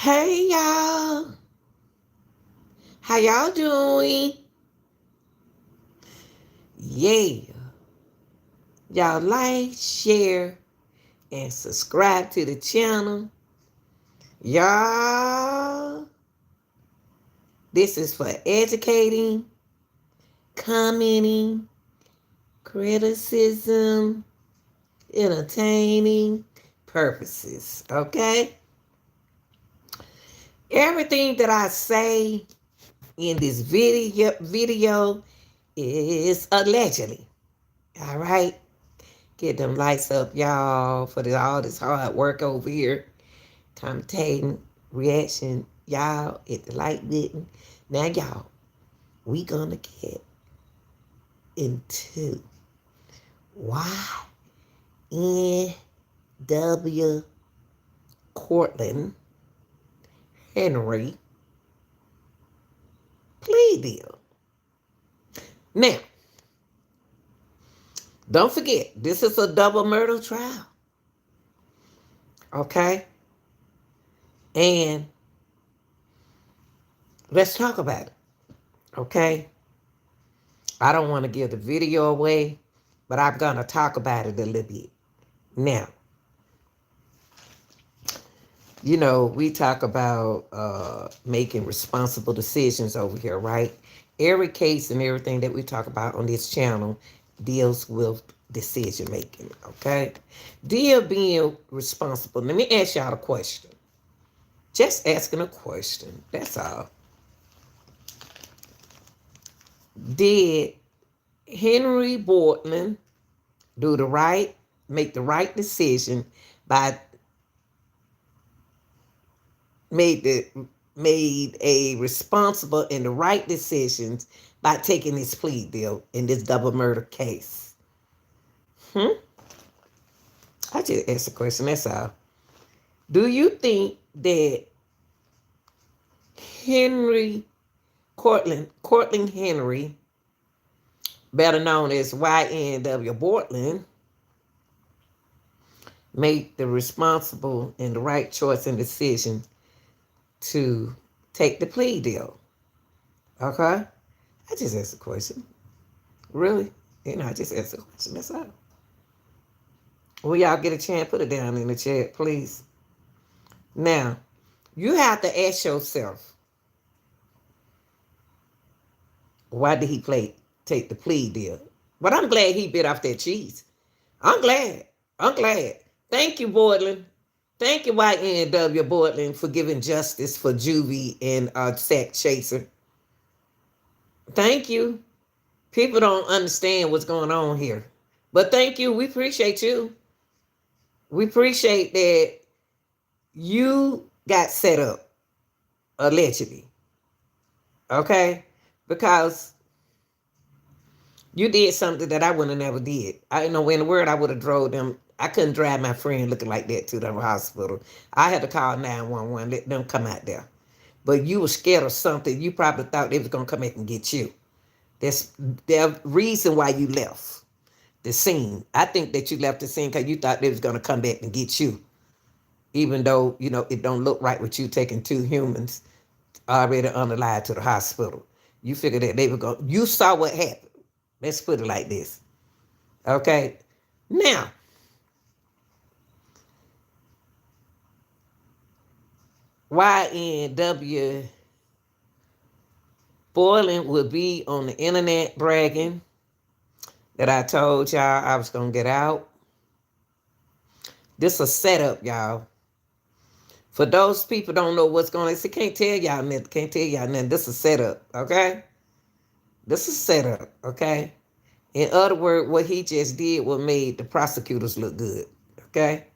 Hey y'all, how y'all doing? Yeah, y'all like, share, and subscribe to the channel. Y'all, this is for educating, commenting, criticism, entertaining purposes, okay? Everything that I say in this video is allegedly, all right? Get them lights up, y'all, for all this hard work over here. Commentating, reaction, y'all, at the like button. Now, y'all, we gonna get into why N.W. Cortlen Henry plea deal. Now, don't forget, this is a double murder trial. Okay? And let's talk about it. Okay? I don't want to give the video away, but I'm going to talk about it a little bit. Now, you know, we talk about making responsible decisions over here, right? Every case and everything that we talk about on this channel deals with decision making, okay? Deal being responsible. Let me ask y'all a question. Just asking a question. That's all. Did Henry Boardman make the right decision by made a responsible and the right decisions by taking this plea deal in this double murder case? I just asked a question, that's all. Do you think that Cortlen Henry, better known as YNW Bortland, made the responsible and the right choice and decision to take the plea deal? Okay? I just asked a question. Really? I just asked a question, that's all. Will y'all get a chance? Put it down in the chat, please. Now, you have to ask yourself, why did he take the plea deal? But I'm glad he bit off that cheese. I'm glad. Thank you, Boardland. Thank you, YNW Boardland, for giving justice for Juvie and Sack Chaser. Thank you. People don't understand what's going on here. But thank you. We appreciate you. We appreciate that you got set up, allegedly. Okay? Because you did something that I wouldn't have never did. I didn't know in the world I would have drove them. I couldn't drive my friend looking like that to the hospital. I had to call 911, let them come out there. But you were scared of something. You probably thought they was going to come back and get you. That's the reason why you left the scene. I think that you left the scene because you thought they was going to come back and get you. Even though, it don't look right with you taking two humans already unalive to the hospital. You figured that they were going, you saw what happened. Let's put it like this. Okay? Now, YNW Boylan will be on the internet bragging that I told y'all I was going to get out. This is a setup, y'all. For those people don't know what's going on, I can't tell y'all nothing. This is a setup, okay? This is setup, okay? In other words, what he just did was made the prosecutors look good, okay?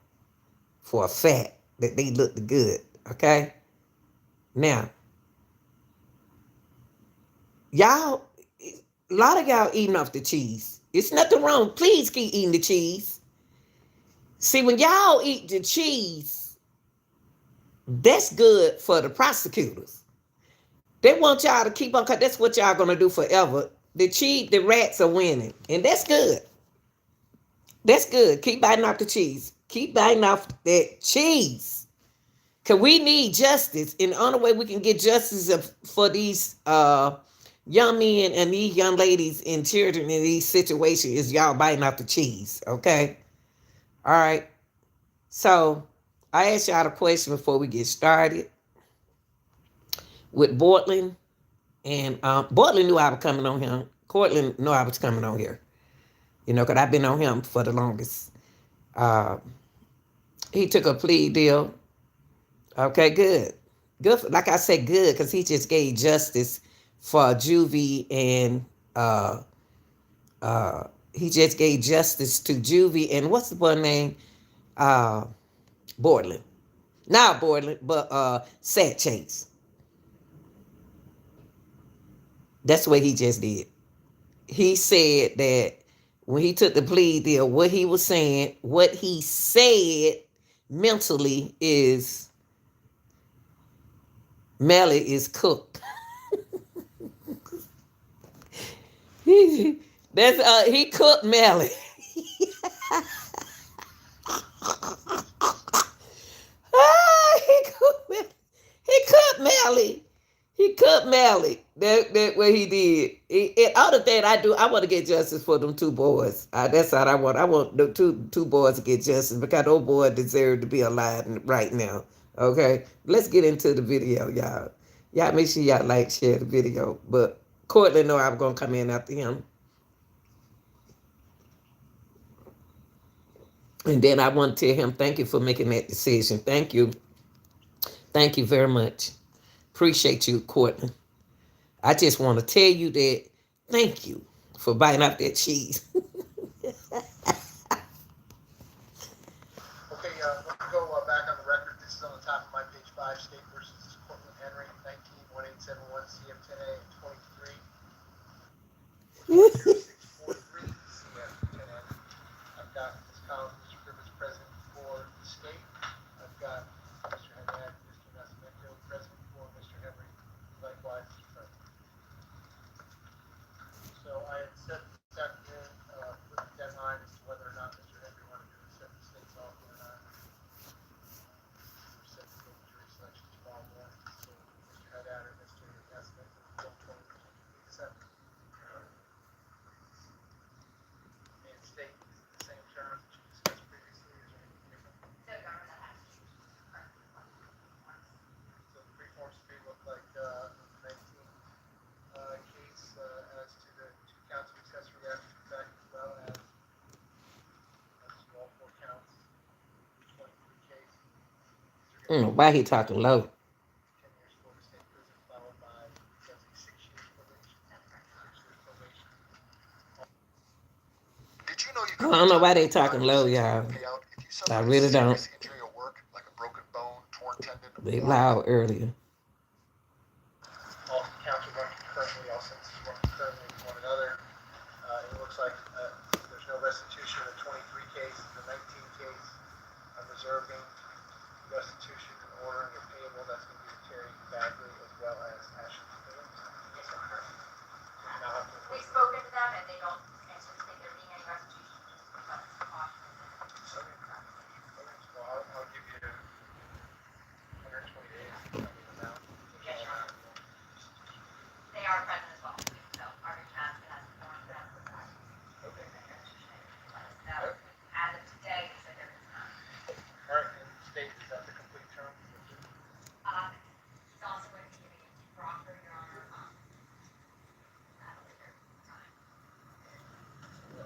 For a fact that they looked good, okay? Now, y'all, a lot of y'all eating off the cheese. It's nothing wrong. Please keep eating the cheese. See, when y'all eat the cheese, that's good for the prosecutors. They want y'all to keep on, because that's what y'all going to do forever. The rats are winning. And that's good. That's good. Keep biting off the cheese. Keep biting off that cheese. Cause we need justice, and the only way we can get justice for these young men and these young ladies and children in these situations is y'all biting off the cheese. Okay, all right. So I asked y'all a question before we get started with Portland, and Portland knew I was coming on him. Cortlen knew I was coming on here. You know, cause I've been on him for the longest. Uh, he took a plea deal. Okay, good. Good. Like I said, good, because he just gave justice for Juvie and he just gave justice to Juvie and what's the boy name? Uh Borland. Not Borland, but Sad Chase. That's what he just did. He said that when he took the plea deal, what he was saying, what he said mentally is Melly is cooked. That's he cooked Melly. he cooked Melly. He cooked Melly. He cooked Melly. That what he did. Other thing I do, I want to get justice for them two boys. That's all I want. I want the two boys to get justice because those boys deserve to be alive right now. Okay, let's get into the video, y'all. Y'all make sure y'all like, share the video. But Cortland know I'm gonna come in after him. And then I want to tell him, thank you for making that decision. Thank you. Thank you very much. Appreciate you, Courtney. I just want to tell you that thank you for biting off that cheese. Okay, let me go back on the record. This is on the top of my page 5, State versus Cortlen Henry, 19-1871 CM10A and 23-2643 CM10N. I've got Ms. Collins, Mr. Griffiths present for the state. I've got Mr. Haddad, Mr. Nascimento present for Mr. Henry, likewise is present. So I had set this afternoon with the deadline as to whether or not Mr. Henry wanted to set the states off or not. We're set to go to jury selection tomorrow morning. So Mr. Haddad or Mr. Nascimento don't tell me to accept it. And state is it the same terms that you discussed previously, or is there anything different? So the preforms to me look like the 19 case as to the 2 counts of accessory after the fact, as well as to all 4 counts, 23 case. Why he talking low? 10 years Florida State prison, followed by 6 years probation. 6 years probation. Did you know you I don't know why they talking low, y'all. I really don't. injury at work, like a broken bone, torn tendon, They loud earlier. all counts are running concurrently, all sentences run concurrently with one another. It looks like there's no restitution in the 23 case. The 19 case, I'm reserving restitution and ordering it payable. That's going to be to Terry Bagley as well as Ashley Phillips. Yes, sir. We've spoken to them and they don't anticipate there being any restitution. Okay. Well, I'll give you 120 days. Amount. Yes, sir. They are present as well. So our task has informed them of that. Okay. So as of today, they said there is none. All right, and state, is that the complete term? It's also going to be giving it to Rocker, Your Honor, at a later time.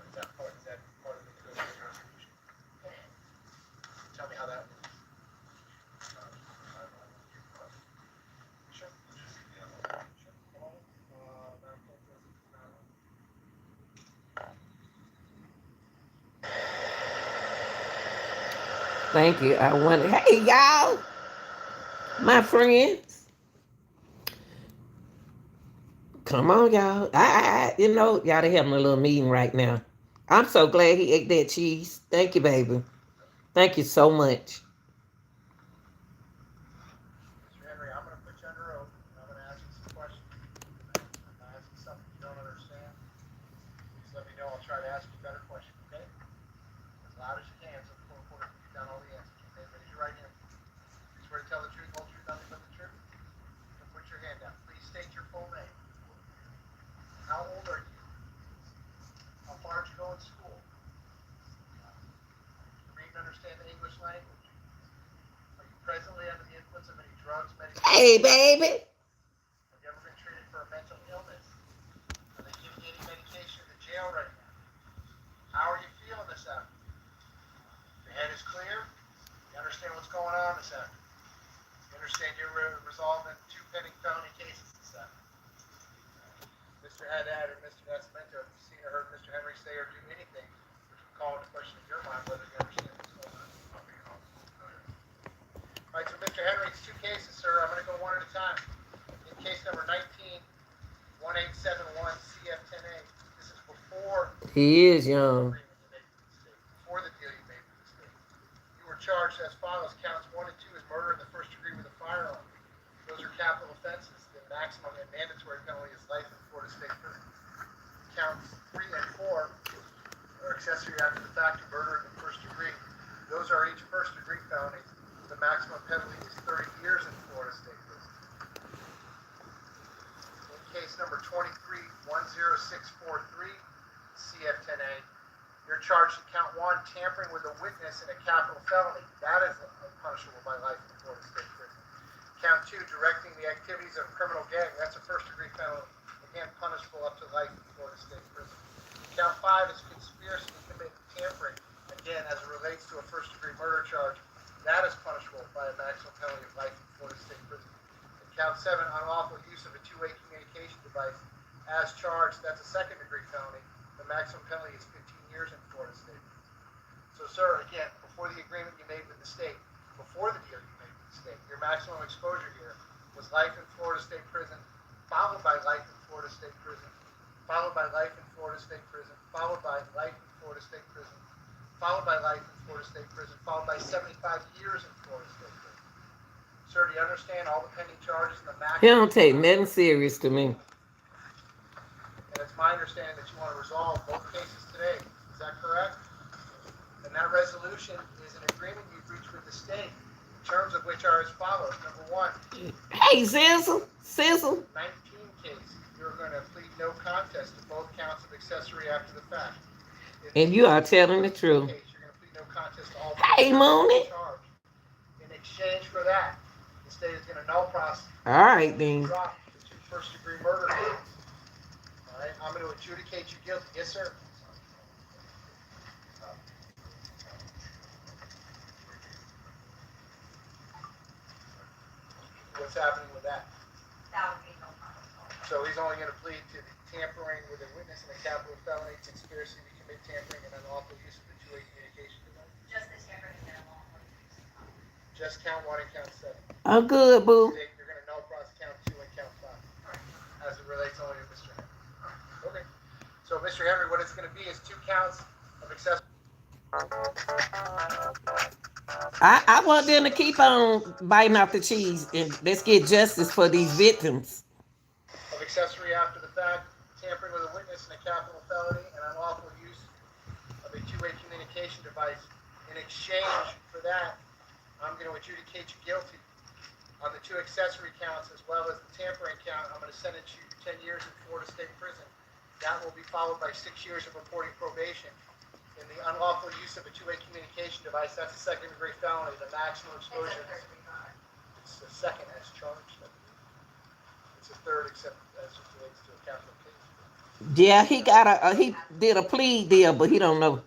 Is that part of the negotiated resolution? It is. Tell me how that works. Sure. Come on. Madam Clerk, Thank you. I want. Hey, y'all, my friends. Come on, y'all. You know, y'all they having a little meeting right now. I'm so glad he ate that cheese. Thank you, baby. Thank you so much. Mr. Henry, I'm going to put you under oath, and I'm going to ask you some questions. I'm going to ask you something you don't understand. Please let me know. I'll try to ask you better questions, okay? As loud as you can, so the court reporter can get down all the answers, okay? Raise your right hand. You swear to tell tell the truth, whole truth, nothing but the truth? And put your hand down. Please state your full name. How old are you? How far did you go in school? Read and understand the English language? Are you presently under the influence of any drugs, medication? Hey, baby. Have you ever been treated for a mental illness? Are they giving you any medication in the jail right now? How are you feeling this afternoon? Your head is clear? You understand what's going on this afternoon? You understand you're resolving 2 pending felony cases this afternoon? Mr. Haddad or Mr. Nascimento, have you seen or heard Mr. Henry say or do anything which would call into question in your mind whether you understand what's going on? All right, so Mr. Henry, it's 2 cases, sir. I'm going to go one at a time. In case number 19-1871 CF10A, this is before He is young. before the deal you made with the state. You were charged as follows. Counts 1 and 2 is murder in the first degree with a firearm. Those are capital offenses. The maximum and mandatory penalty is life in Florida State Prison. Counts 3 and 4 are accessory after the fact of murder in the first degree. Those are each first degree felonies. The maximum penalty is 30 years in Florida State Prison. In case number 23-10643, CF10A, you're charged to count 1, tampering with a witness in a capital felony. That is punishable by life in Florida State Prison. Count 2, directing the activities of a criminal gang. That's a first degree felony. Again, punishable up to life in Florida State Prison. Count 5 is conspiracy to commit tampering. Again, as it relates to a first degree murder charge, that is punishable by a maximum penalty of life in Florida State Prison. And count 7, unlawful use of a 2-way communication device as charged. That's a second degree felony. The maximum penalty is 15 years in Florida State Prison. So, sir, again, before the agreement you made with the state, before the deal you made with the state, your maximum exposure here was life in Florida State Prison, followed by life in Florida State Prison, followed by life in Florida State Prison, followed by life in Florida State Prison, followed by life in Florida State Prison, followed by 75 years in Florida State Prison. Sir, do you understand all the pending charges and the maximum? He don't take nothing serious to me. And it's my understanding that you want to resolve both cases today. Is that correct? And that resolution is an agreement you've reached with the state, terms of which are as follows. Number 1. Hey, Sizzle. 19 case, you're going to plead no contest to both counts of accessory after the fact. And you are telling the truth. Case, you're going to plead no contest to all Hey, Mooney. charge. In exchange for that, the state is going to null process. All right, then. Drop the 2 first degree murder cases. All right, I'm going to adjudicate you guilty. Yes, sir. What's happening with that? That would be no problem. So he's only going to plead to the tampering with a witness in a capital felony, conspiracy to commit tampering, and unlawful use of the 2-way communication device. Just the tampering and unlawful use. Just count 1 and count 7. I'm good, boo. You're going to null process count 2 and count 5, as it relates only to Mr. Henry. Okay. So Mr. Henry, what it's going to be is 2 counts of accessory. I want them to keep on biting off the cheese and let's get justice for these victims. Of accessory after the fact, tampering with a witness in a capital felony, and unlawful use of a 2-way communication device. In exchange for that, I'm going to adjudicate you guilty on the 2 accessory counts as well as the tampering count. I'm going to sentence you to 10 years in Florida State Prison. That will be followed by 6 years of reporting probation. In the unlawful use of a 2-way communication device, that's a second degree felony. The maximum exposure. It's the second as charged. It's a third, except as it relates to a capital case. Yeah, he did a plea deal, but he don't know. Well,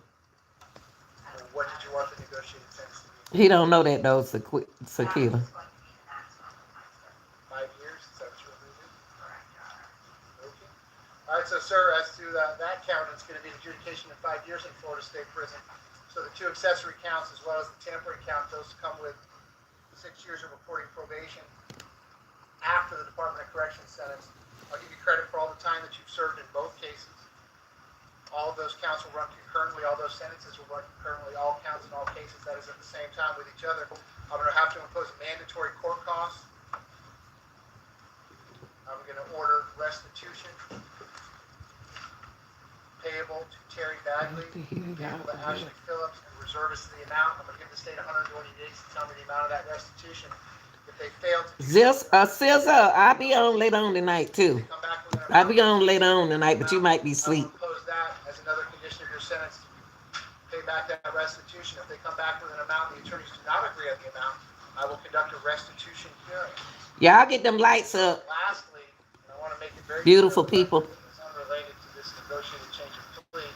what did you want the negotiated sentence to be? He don't know that though, Sakila. 5 years? Is that what you're going to do? Okay. All right, so sir, as to that count, it's going to be adjudication of 5 years in Florida State Prison. So the 2 accessory counts as well as the tampering count, those come with 6 years of reporting probation after the Department of Corrections sentence. I'll give you credit for all the time that you've served in both cases. All of those counts will run concurrently. All those sentences will run concurrently. All counts in all cases, that is at the same time with each other. I'm going to have to impose mandatory court costs. I'm going to order restitution payable to Terry Bagley, payable to Ashley Phillips, and reservists the amount. I'm going to give the state 120 days to tell me the amount of that restitution. they fail to do Scissor, I'll be on later on tonight they too. come back with an I'll amount, be on later on tonight, but you might be I will asleep. impose that as another condition of your sentence. Pay back that restitution. If they come back with an amount, the attorneys do not agree on the amount, I will conduct a restitution hearing. Y'all get them lights up. Lastly, and I want to make it very clear Beautiful for the people. record, it's unrelated to this negotiated change of plea.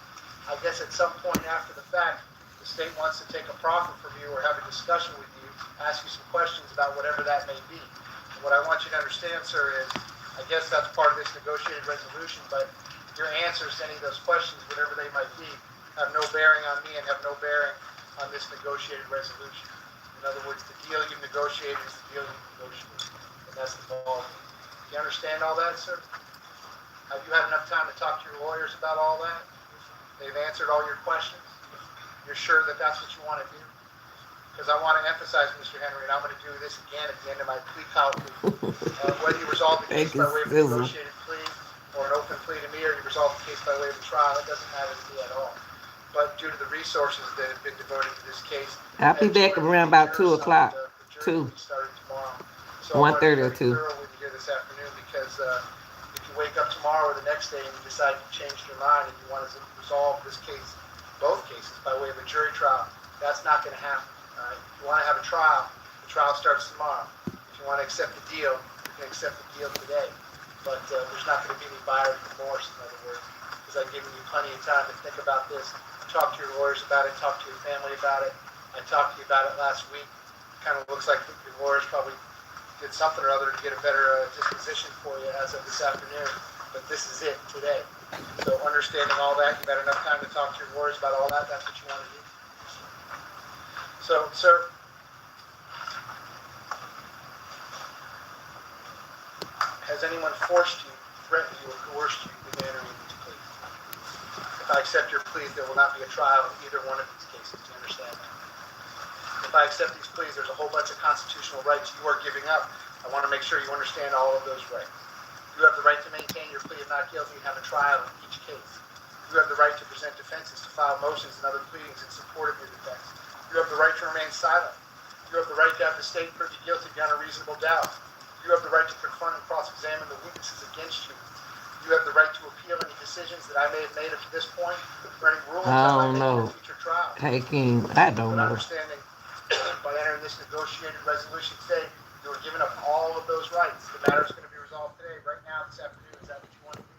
I guess at some point after the fact, the state wants to take a proffer from you or have a discussion with you, ask you some questions about whatever that may be. And what I want you to understand, sir, is I guess that's part of this negotiated resolution, but your answers to any of those questions, whatever they might be, have no bearing on me and have no bearing on this negotiated resolution. In other words, the deal you negotiated is the deal you negotiated. And that's the ball. Do you understand all that, sir? Have you had enough time to talk to your lawyers about all that? They've answered all your questions? You're sure that that's what you want to do? Because I want to emphasize, Mr. Henry, and I'm going to do this again at the end of my plea colloquy, whether you resolve the case by way of a negotiated plea or an open plea to me, or you resolve the case by way of a trial, it doesn't matter to me at all. But due to the resources that have been devoted to this case, I'll be back around about 2 o'clock. The jury 2. will be starting tomorrow. So I want to 1:30 be or very 2. thorough with you here this afternoon because if you wake up tomorrow or the next day and you decide you changed your mind and you want to resolve this case, both cases, by way of a jury trial, that's not going to happen. All right? If you want to have a trial, the trial starts tomorrow. If you want to accept the deal, you can accept the deal today. But there's not going to be any buyer's remorse, in other words, because I've given you plenty of time to think about this, talk to your lawyers about it, talk to your family about it. I talked to you about it last week. It kind of looks like your lawyers probably did something or other to get a better disposition for you as of this afternoon. But this is it today. So understanding all that, you've had enough time to talk to your lawyers about all that. That's what you want to do. So, sir, has anyone forced you, threatened you, or coerced you into entering these pleas? If I accept your pleas, there will not be a trial in either one of these cases. Do you understand that? If I accept these pleas, there's a whole bunch of constitutional rights you are giving up. I want to make sure you understand all of those rights. You have the right to maintain your plea of not guilty and have a trial in each case. You have the right to present defenses, to file motions and other pleadings in support of your defense. You have the right to remain silent. You have the right to have the state prove you guilty beyond a reasonable doubt. You have the right to confront and cross-examine the witnesses against you. You have the right to appeal any decisions that I may have made up to this point, or any rulings I might make in a future trial. I don't But know. understanding, by entering this negotiated resolution today, you were giving up all of those rights. The matter is going to be resolved today, right now, this afternoon. Is that what you want to do?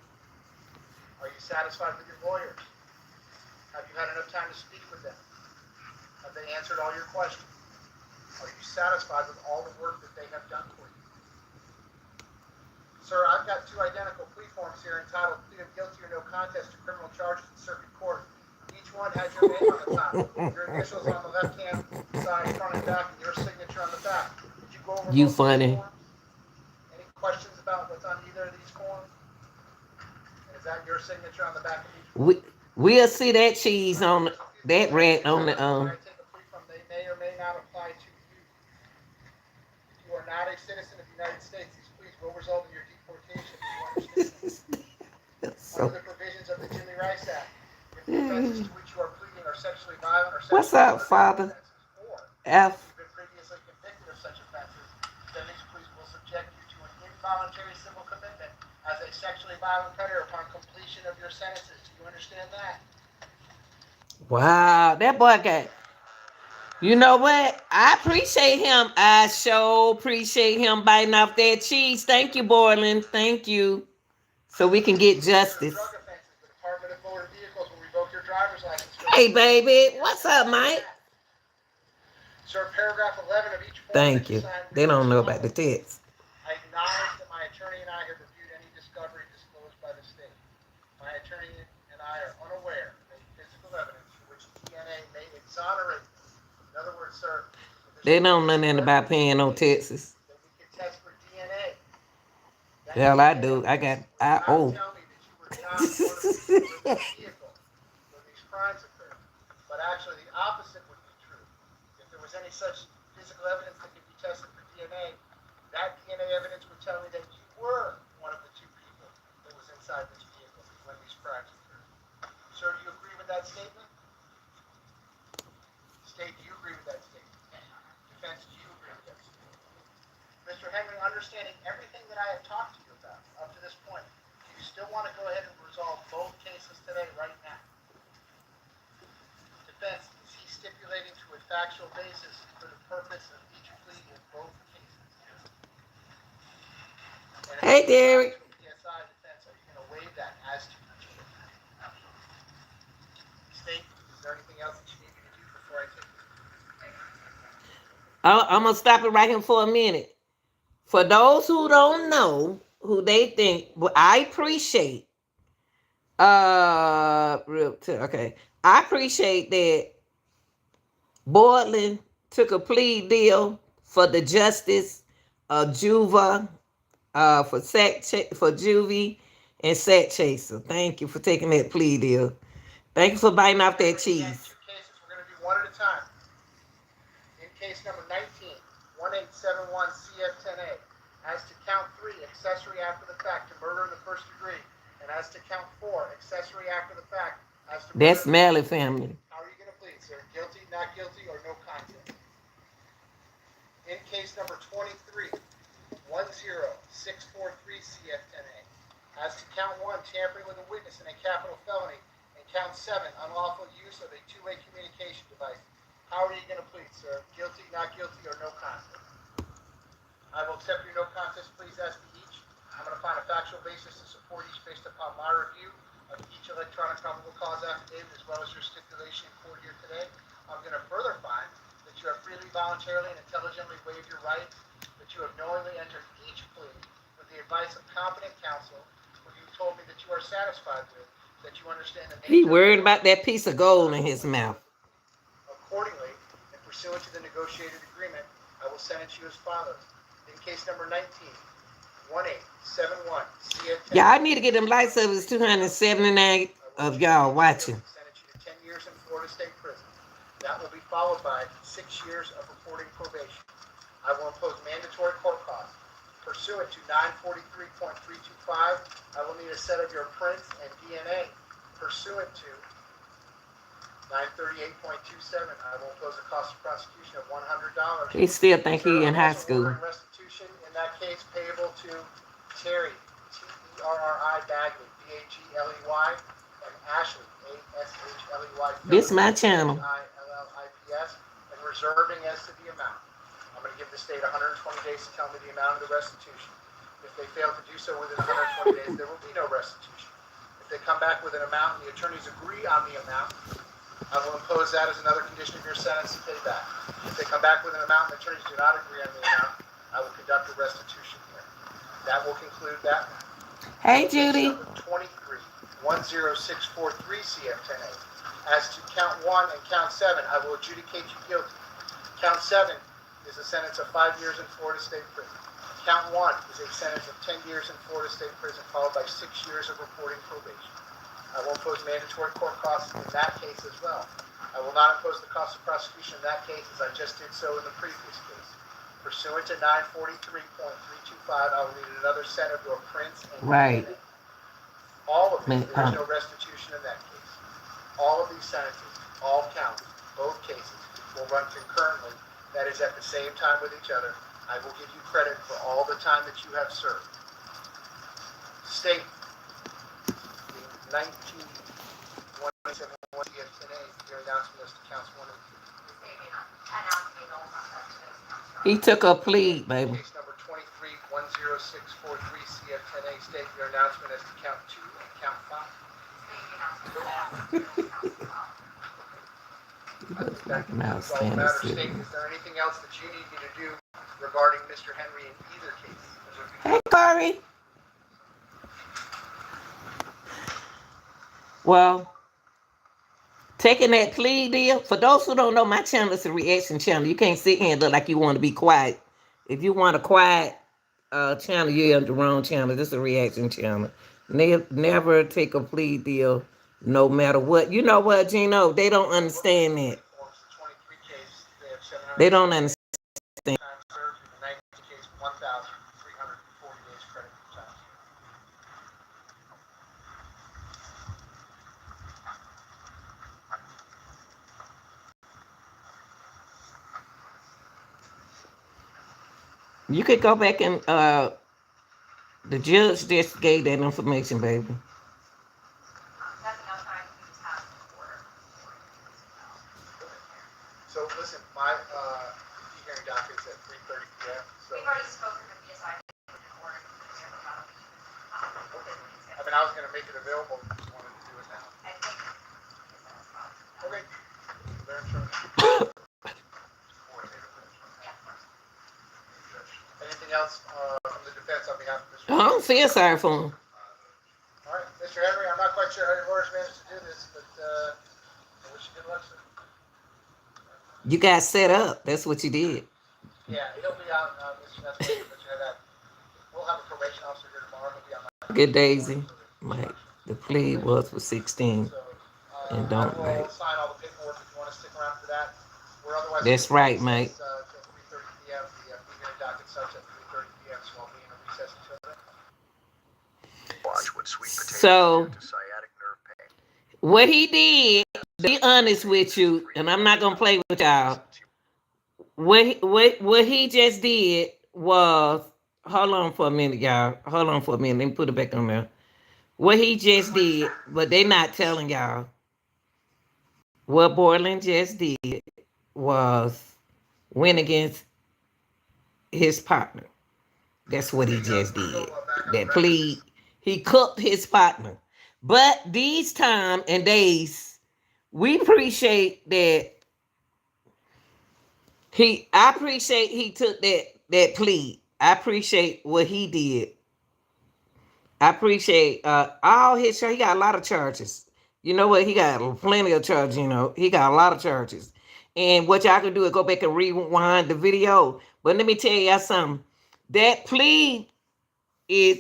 Are you satisfied with your lawyers? Have you had enough time to speak with them? Have they answered all your questions? Are you satisfied with all the work that they have done for you? Sir, I've got 2 identical plea forms here entitled Plea of Guilty or No Contest to Criminal Charges in Circuit Court. Each one has your name on the top, your initials on the left-hand side, front and back, and your signature on the back. Did you go over You both these funny. forms? Any questions about what's on either of these forms? And is that your signature on the back of each form? We'll see that cheese on that rat on the When I take a plea from, they may or may not apply to you. If you are not a citizen of the United States, these pleas will result in your deportation. Do you understand that? Under the provisions of the Jimmy Rice Act, if the offenses to which you are pleading are sexually violent or What's sexually up, Father? offenses, or F. if you've been previously convicted of such offenses, then these pleas will subject you to an involuntary civil commitment as a sexually violent predator upon completion of your sentences. Do you understand that? Wow, that boy got. You know what? I appreciate him. I sure appreciate him biting off that cheese. Thank you, Borland. Thank you. So we can get justice. Drug offenses, the Department of Motor Vehicles will revoke your driver's license. Hey, baby. What's up, Mike? Sir, paragraph 11 of each form. Thank you. They don't know about the text. I acknowledge that my attorney and I have reviewed any discovery disclosed by the state. My attorney and I are unaware of any physical evidence for which DNA may exonerate me. In other words, sir, They don't know nothing about paying no taxes. that we can test for DNA. Hell, I do. I owe. Tell me that you were not one of the people in the vehicle when these crimes occurred. But actually, the opposite would be true. If there was any such physical evidence that could be tested for DNA, that DNA evidence would tell me that you were one of the 2 people that was inside this vehicle when these crimes occurred. Sir, do you agree with that statement? State, do you agree with that statement? Defense, do you agree with that statement? understanding everything that I have talked to you about up to this point, do you still want to go ahead and resolve both cases today, right now? Defense, is he stipulating to a factual basis for the purpose of each plea in both cases? And Hey, Derek. PSI defense, are you going to waive that as to each case? State, is there anything else that you need me to do before I take this? I'm gonna stop it right here for a minute. For those who don't know, who they think, well, I appreciate. Okay, I appreciate that Bortland took a plea deal for the justice of Juva, for juvie and sack chaser. Thank you for taking that plea deal. Thank you for biting off that cheese. Two cases, we're going to do one at a time. In case number 19, 1871 CF10A, as to count 3, accessory after the fact to murder in the first degree, and as to count 4, accessory after the fact as to murder. That's Smiley family. How are you going to plead, sir? Guilty, not guilty, or no contest? In case number 23, 10643 CF10A, as to count 1, tampering with a witness in a capital felony, and count 7, unlawful use of a two-way communication device. How are you going to plead, sir? Guilty, not guilty, or no contest? I will accept your no contest pleas as to each. I'm going to find a factual basis to support each based upon my review of each electronic probable cause affidavit as well as your stipulation in court here today. I'm going to further find that you have freely, voluntarily, and intelligently waived your rights, that you have knowingly entered each plea with the advice of competent counsel who you told me that you are satisfied with, that you understand the He nature worried about that piece of gold in his mouth. Accordingly, and pursuant to the negotiated agreement, I will sentence you as follows. In case number 19, 1871 CF10. Yeah, I need to get them light service 279 of y'all watching. Sentence you to 10 years in Florida State Prison. That will be followed by 6 years of reporting probation. I will impose mandatory court costs. Pursuant to 943.325, I will need a set of your prints and DNA. Pursuant to 938.27, I will impose a cost of prosecution of $100. He still think he in high school. Restitution in that case payable to Terry, Terri Bagley, Bagley, and Ashley, Ashley. This my channel. ILLIPS, and reserving as to the amount. I'm going to give the state 120 days to tell me the amount of the restitution. If they fail to do so within 120 days, there will be no restitution. If they come back with an amount and the attorneys agree on the amount, I will impose that as another condition of your sentence to pay back. If they come back with an amount and the attorneys do not agree on the amount, I will conduct a restitution hearing. That will conclude that. Hey, Judy. 23, 10643 CF10A. As to count 1 and count 7, I will adjudicate you guilty. Count 7 is a sentence of 5 years in Florida State Prison. Count 1 is a sentence of 10 years in Florida State Prison, followed by 6 years of reporting probation. I will impose mandatory court costs in that case as well. I will not impose the cost of prosecution in that case as I just did so in the previous case. Pursuant to 943.325, I will need another set of your prints and DNA. All of these, there is no restitution in that case. All of these sentences, all counts, both cases, will run concurrently. That is at the same time with each other. I will give you credit for all the time that you have served. State 1971 today, your announcement as to counts 1 and 2. He took a plea, baby. Case number 23, 10643 CF10A, state your announcement as to count 2 and count 5. State, is there anything else that you need me to do regarding Mr. Henry in either case? Hey, Corey. Well, taking that plea deal, for those who don't know, my channel is a reaction channel. You can't sit here and look like you want to be quiet. If you want a quiet channel, you're on the wrong channel. This is a reaction channel. Never take a plea deal, no matter what. You know what, Gino? They don't understand that. They don't understand. You could go back and the judge just gave that information, baby. Nothing else I can just have in order. So listen, my hearing docket's at 3:30 p.m. So We've already spoken with the assignment in order to prepare for that. I mean, I was gonna make it available. Just wanted to do it now. I think it's possible. Okay. Their insurance. Anything else from the defense on behalf of Mr. I don't feel sorry for him. All right, Mr. Henry, I'm not quite sure how your lawyers managed to do this, but I wish you good luck, sir. You got set up. That's what you did. Yeah, he'll be out, Mr. Nesbitt, but you have that. We'll have a probation officer here tomorrow. He'll be on my. Good, Daisy. Mike, the plea was for 16. So, And don't I will write. sign all the paperwork if you want to stick around for that. We're otherwise. That's right, Mike. Till 3:30 p.m. The hearing docket starts at 3:30 p.m. So I'll be in a recess until then. Watch what sweet potatoes So, do to sciatic nerve pain. what he did, to be honest with you, and I'm not gonna play with y'all. What he just did was, hold on for a minute, y'all. Hold on for a minute. Let me put it back on there. What he just did, but they not telling y'all. What Borland just did was went against his partner. That's what he just did. That plea, he cooked his partner. But these time and days, we appreciate that I appreciate he took that plea. I appreciate what he did. I appreciate all his charges. He got a lot of charges. You know what? He got plenty of charges, you know. He got a lot of charges. And what y'all can do is go back and rewind the video. But let me tell y'all something. That plea is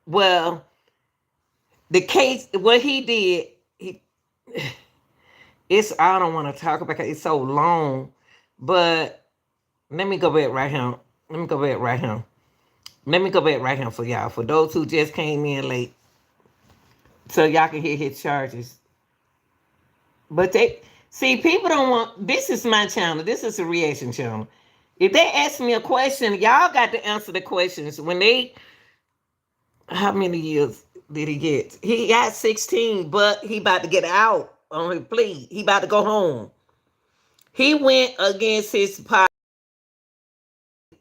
well, the case, what he did, it's, I don't want to talk about it. It's so long. But let me go back right here. Let me go back right here. Let me go back right here for y'all. For those who just came in late. So y'all can hear his charges. But they, see, people don't want, this is my channel. This is a reaction channel. If they ask me a question, y'all got to answer the questions. When they, how many years did he get? He got 16, but he about to get out on his plea. He about to go home. He went against his partner.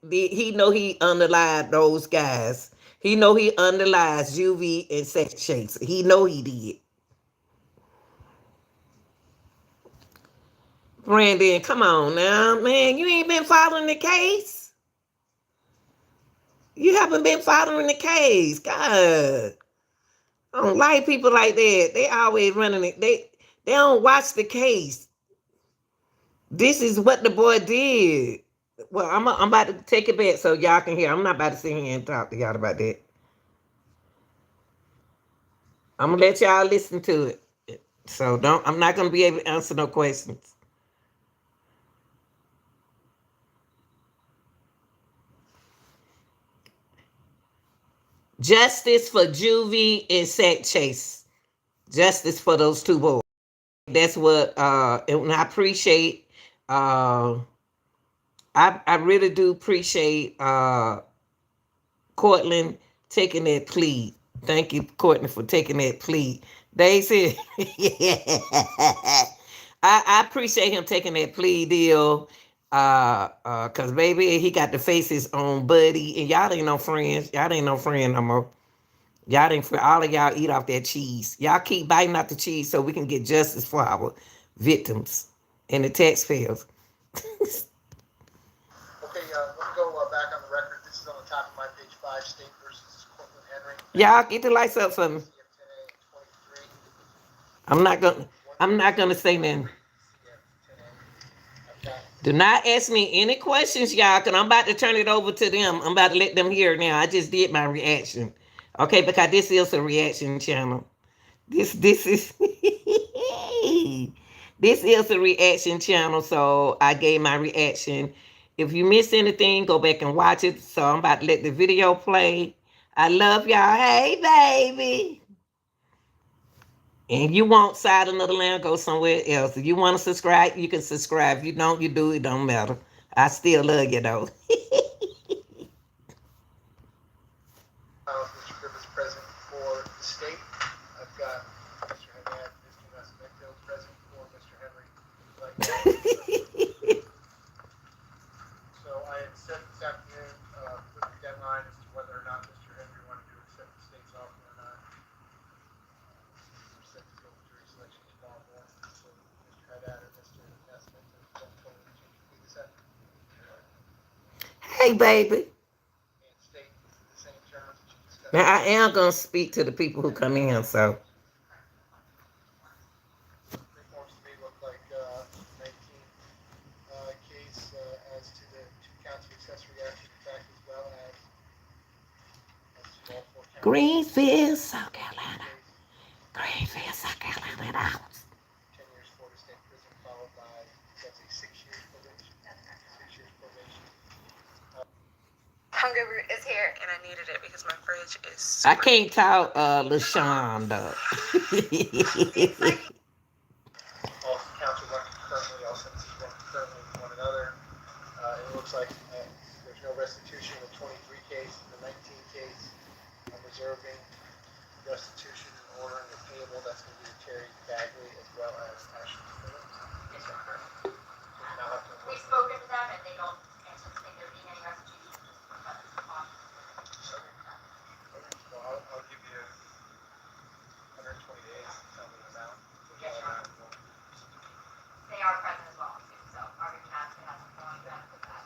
He know he underlied those guys. He know he underlies UV and sex chase. He know he did. Brandon, come on now, man. You ain't been following the case. You haven't been following the case. God. I don't like people like that. They always running it. They don't watch the case. This is what the boy did. Well, I'm about to take it back so y'all can hear. I'm not about to sit here and talk to y'all about that. I'm gonna let y'all listen to it. So I'm not gonna be able to answer no questions. Justice for Juvie and Sack Chase. Justice for those two boys. That's what and I appreciate I really do appreciate Cortlen taking that plea. Thank you, Courtney, for taking that plea. They said, I appreciate him taking that plea deal. Cause baby, he got to face his own buddy, and y'all ain't no friends. Y'all ain't no friend no more. Y'all ain't for all of y'all eat off that cheese. Y'all keep biting off the cheese so we can get justice for our victims and the taxpayers. Okay, let me go back on the record. This is on the top of my page 5, State versus Cortlen Henry. Y'all get the lights up for me. I'm not gonna say nothing. Do not ask me any questions, y'all, because I'm about to turn it over to them. I'm about to let them hear now. I just did my reaction. Okay, because this is a reaction channel. This is this is a reaction channel, so I gave my reaction. If you miss anything, go back and watch it. So I'm about to let the video play. I love y'all. Hey, baby. And you want side another land, go somewhere else. If you want to subscribe, you can subscribe. If you don't, you do. It don't matter. I still love you, though. state, I've got Mr. Haddad, Mr. Nascimento present for Mr. Henry. So I had said this afternoon, with the deadline as to whether or not Mr. Henry wanted to accept the state's offer or not. We're set to go with jury selection tomorrow morning. So Mr. Haddad or Mr. Nascimento don't totally change the plea this afternoon. Hey, baby. And state the same terms that you discussed. Now, I am going to speak to the people who come in, so. Reforms to me look like 19 case as to the 2 counts of accessory after the fact as well as to all 4 counts. Greenfield, South Carolina. Greenfield, South Carolina. 10 years Florida State Prison followed by, that's a 6 years probation. 6 years probation. Hunger Root is here, and I needed it because my fridge is. I can't talk LaShawn, though. All counts are running concurrently, all sentences run concurrently with one another. It looks like there's no restitution in the 23 case, the 19 case. I'm reserving restitution and ordering the payable. That's going to be Terry Bagley as well as Ashley Phillips. Yes, sir. So we now have to. We've spoken to them and they don't anticipate there being any restitution. Well, I'll give you 120 days to tell me the amount. Yes, sir. They are present as well, too, so our has some going back with that.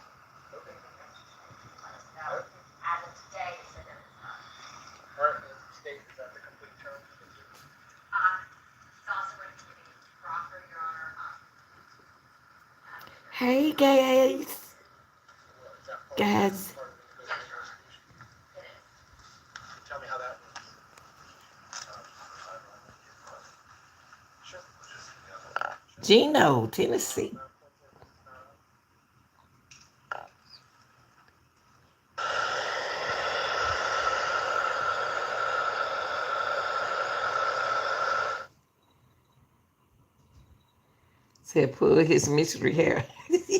Okay. Let us know. As of today, they said there is none. All right, and state, is that the complete term? It's also going to be Rocker, Your Honor. Hey, guys. Is that part Guys. part of the negotiated resolution? It is. Tell me how that works. Sure. Gino, Tennessee. Said pull his mystery hair. Mr.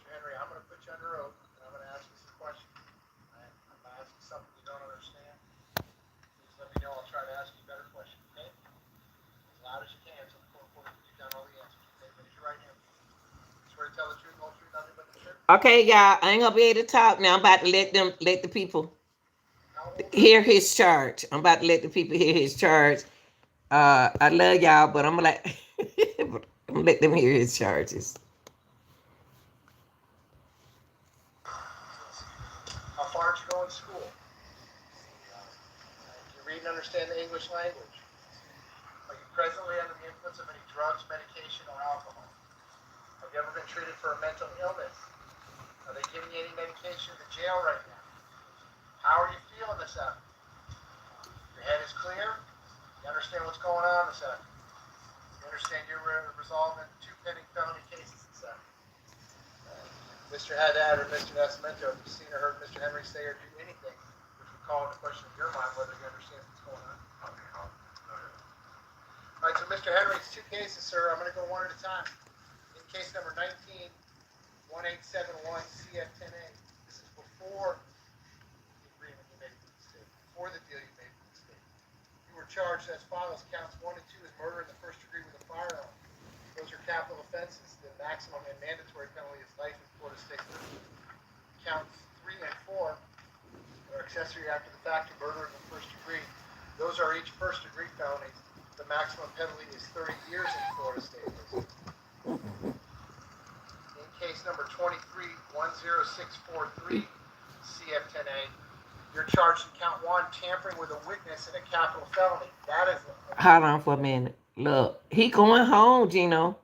Henry, I'm going to put you under oath, and I'm going to ask you some questions. I'm going to ask you something you don't understand. Please let me know. I'll try to ask you better questions, okay? As loud as you can, so the court reporter can get down all the answers, okay? Raise your right hand. Swear to tell the truth, the whole truth, nothing but the truth. Okay, y'all, I ain't gonna be able to talk now. I'm about to let the people How old are you? hear his charge. I'm about to let the people hear his charge. I love y'all, but I'm gonna I'm gonna let them hear his charges. How far did you go in school? Do you read and understand the English language? Are you presently under the influence of any drugs, medication, or alcohol? Have you ever been treated for a mental illness? Are they giving you any medication in the jail right now? How are you feeling this afternoon? Your head is clear? You understand what's going on this afternoon? You understand you're resolving 2 pending felony cases this afternoon? Mr. Haddad or Mr. Nascimento, have you seen or heard Mr. Henry say or do anything which would call into question in your mind whether you understand what's going on? Okay, go ahead. All right, so Mr. Henry's 2 cases, sir. I'm going to go one at a time. In case number 19-1871 CF10A, this is before the agreement you made with the state, before the deal you made with the state. You were charged as follows. Counts 1 and 2 is murder in the first degree with a firearm. Those are capital offenses. The maximum and mandatory penalty is life in Florida State prison. Counts 3 and 4 are accessory after the fact to murder in the first degree. Those are each first degree felonies. The maximum penalty is 30 years in Florida State prison. In case number 23-10643 CF10A, you're charged in count 1 tampering with a witness in a capital felony. That is. Hold on for a minute. Look, he going home, Gino,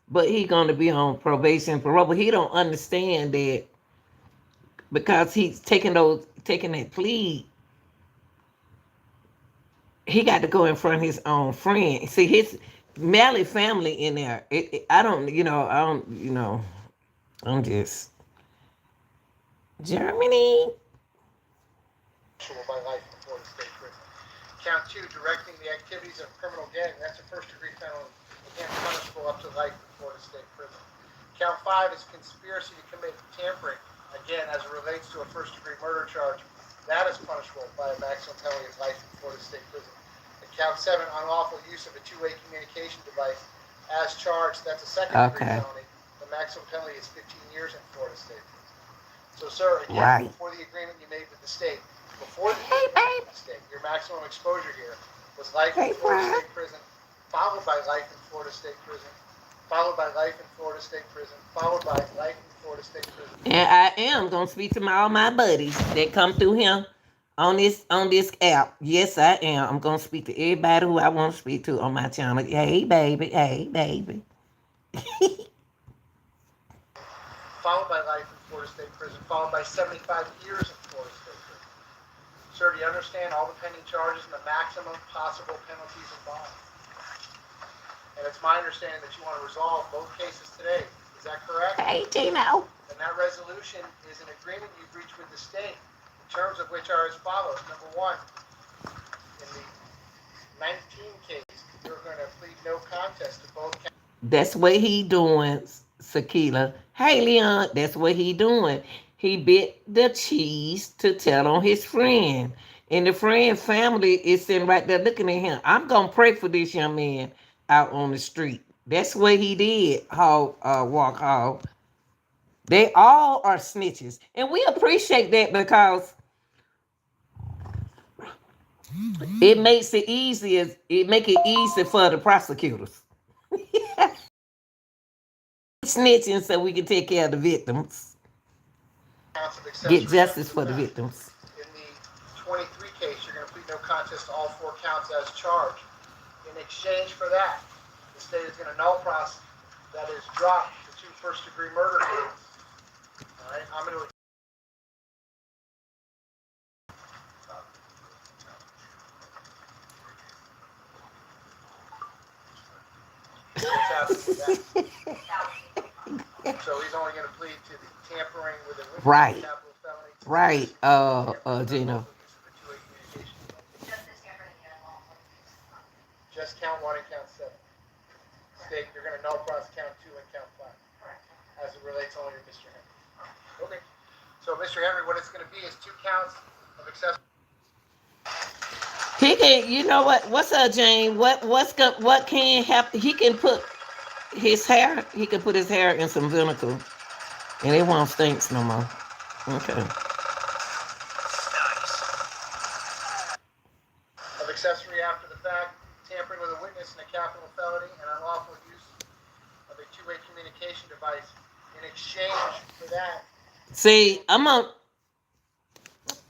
but he gonna be on probation, parole. But he don't understand that because he's taking that plea. He got to go in front of his own friend. See, his Mally family in there. I'm just Germany. By life in Florida State prison. Count 2, directing the activities of criminal gang. That's a first degree felony. Again, punishable up to life in Florida State prison. 5 is conspiracy to commit tampering. Again, as it relates to a first-degree murder charge, that is punishable by a maximum penalty of life in Florida State Prison. And count 7, unlawful use of a two-way communication device as charged. That's a second-degree felony. The maximum penalty is 15 years in Florida State Prison. So, sir, again, before the agreement you made with the state, your maximum exposure here was life in Florida State Prison, followed by life in Florida State Prison, followed by life in Florida State Prison, followed by life in Florida State Prison. And I am gonna speak to all my buddies that come through him on this app. Yes, I am. I'm gonna speak to everybody who I want to speak to on my channel. Hey, baby. Hey, baby. Followed by life in Florida State Prison, followed by 75 years in Florida State Prison. Sir, do you understand all the pending charges and the maximum possible penalties involved? And it's my understanding that you want to resolve both cases today. Is that correct? Hey, Tino. And that resolution is an agreement you've reached with the state, the terms of which are as follows. Number 1, in the 19 case, you're going to plead no contest to both counts. That's what he doing, Sakila. Hey, Leon, that's what he doing. He bit the cheese to tell on his friend. And the friend family is sitting right there looking at him. I'm going to pray for this young man out on the street. That's what he did, Walk Hall. They all are snitches. And we appreciate that because it makes it easier. It make it easy for the prosecutors. Snitching so we can take care of the victims. Get justice for the victims. In the 23 case, you're going to plead no contest to all 4 counts as charged. In exchange for that, the state is going to null process, that is, drop the 2 first-degree murder cases. All right, I'm going to. What's happening with that? So he's only going to plead to the tampering with a Right. capital felony. Right, Gino. Just count 1 and count 7. State, you're going to null process count 2 and count 5. As it relates only to Mr. Henry. Okay. So, Mr. Henry, what it's going to be is 2 counts of accessory. He can, you know what? What's up, Jane? What can happen? He can put his hair. He can put his hair in some vinegar, and it won't stink no more. Okay. Of accessory after the fact, tampering with a witness in a capital felony, and unlawful use of a two-way communication device. In exchange for that. See, I'm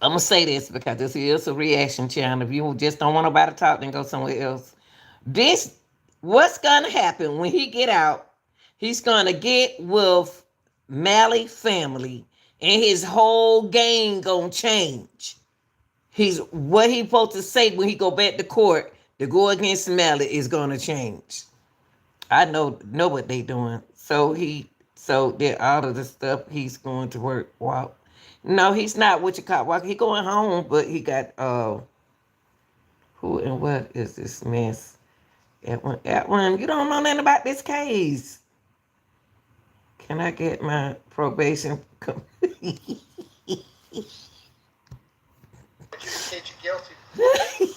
gonna say this because this is a reaction channel. If you just don't want nobody to talk, then go somewhere else. What's gonna happen when he get out? He's gonna get with Mally family, and his whole game gonna change. What he supposed to say when he go back to court to go against Mally is gonna change. I know what they doing. So that all of the stuff he's going to work. Wow. No, he's not what you call walking. He going home, but he got who and what is this mess? Edwin, you don't know nothing about this case. Can I get my probation? Adjudicate you guilty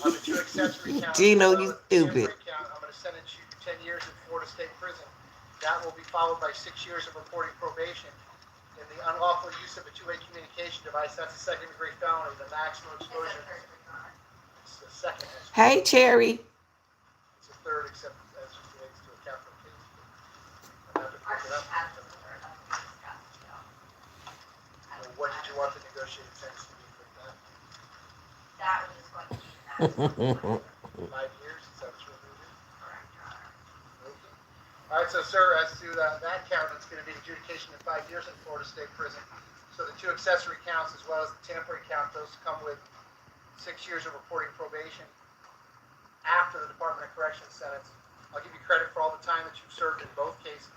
on the 2 accessory counts. Gino, you stupid. I'm going to sentence you to 10 years in Florida State Prison. That will be followed by 6 years of reporting probation. In the unlawful use of a two-way communication device, that's a second-degree felony. The maximum exposure. It's the second. Hey, Cherry. It's a third, except as it relates to a capital case. I have to pick it up. What did you want the negotiated sentence to be for that? That was just going to be 5 years? Is that what you're moving? correct, Your Honor. Okay. All right, so sir, as to that count, it's going to be adjudication in 5 years in Florida State Prison. So the 2 accessory counts as well as the tampering count, those come with 6 years of reporting probation after the Department of Corrections sentence. I'll give you credit for all the time that you've served in both cases.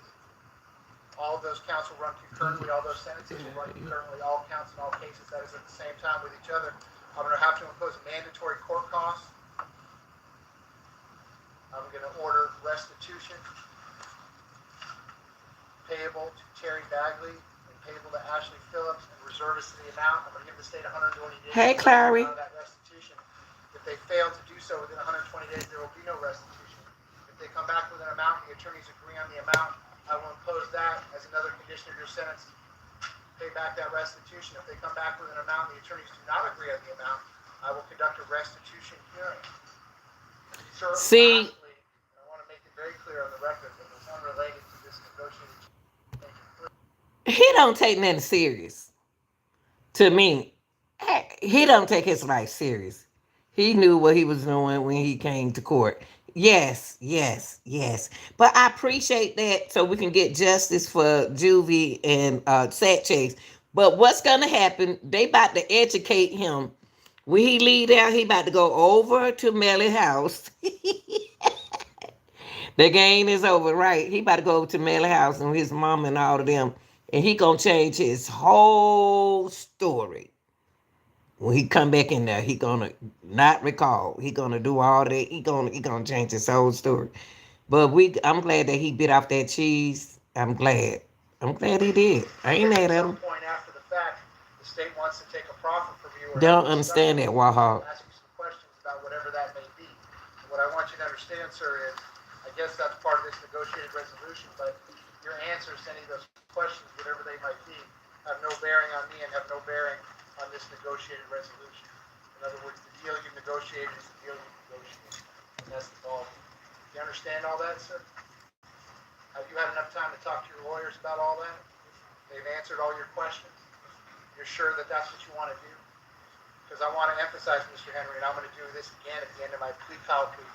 All of those counts will run concurrently. All those sentences will run concurrently. All counts in all cases, that is at the same time with each other. I'm going to have to impose mandatory court costs. I'm going to order restitution payable to Terry Bagley and payable to Ashley Phillips and reservists in the amount. I'm going to give the state 120 days. Hey, Clary. That restitution. If they fail to do so within 120 days, there will be no restitution. If they come back with an amount, the attorneys agree on the amount, I will impose that as another condition of your sentence. Pay back that restitution. If they come back with an amount, the attorneys do not agree on the amount, I will conduct a restitution hearing. Sir, See, lastly, I want to make it very clear on the record that it's unrelated to this negotiated change. he don't take nothing serious. To me, he don't take his life serious. He knew what he was doing when he came to court. Yes, yes, yes. But I appreciate that so we can get justice for Juvie and Sat Chase. But what's gonna happen? They about to educate him. When he leave out, he about to go over to Melly's house. The game is over, right? He about to go over to Melly's house and his mom and all of them, and he gonna change his whole story. When he come back in there, he gonna not recall. He gonna do all that. He gonna change his whole story. But I'm glad that he bit off that cheese. I'm glad he did. I ain't mad at him. At some point after the fact, the state wants to take a profit from you. Or Don't understand that, Wahog. ask you some questions about whatever that may be. And what I want you to understand, sir, is I guess that's part of this negotiated resolution, but your answers to any of those questions, whatever they might be, have no bearing on me and have no bearing on this negotiated resolution. In other words, the deal you negotiated is the deal you negotiated. And that's the ball. You understand all that, sir? Have you had enough time to talk to your lawyers about all that? They've answered all your questions? You're sure that that's what you want to do? Because I want to emphasize, Mr. Henry, and I'm going to do this again at the end of my plea colloquy.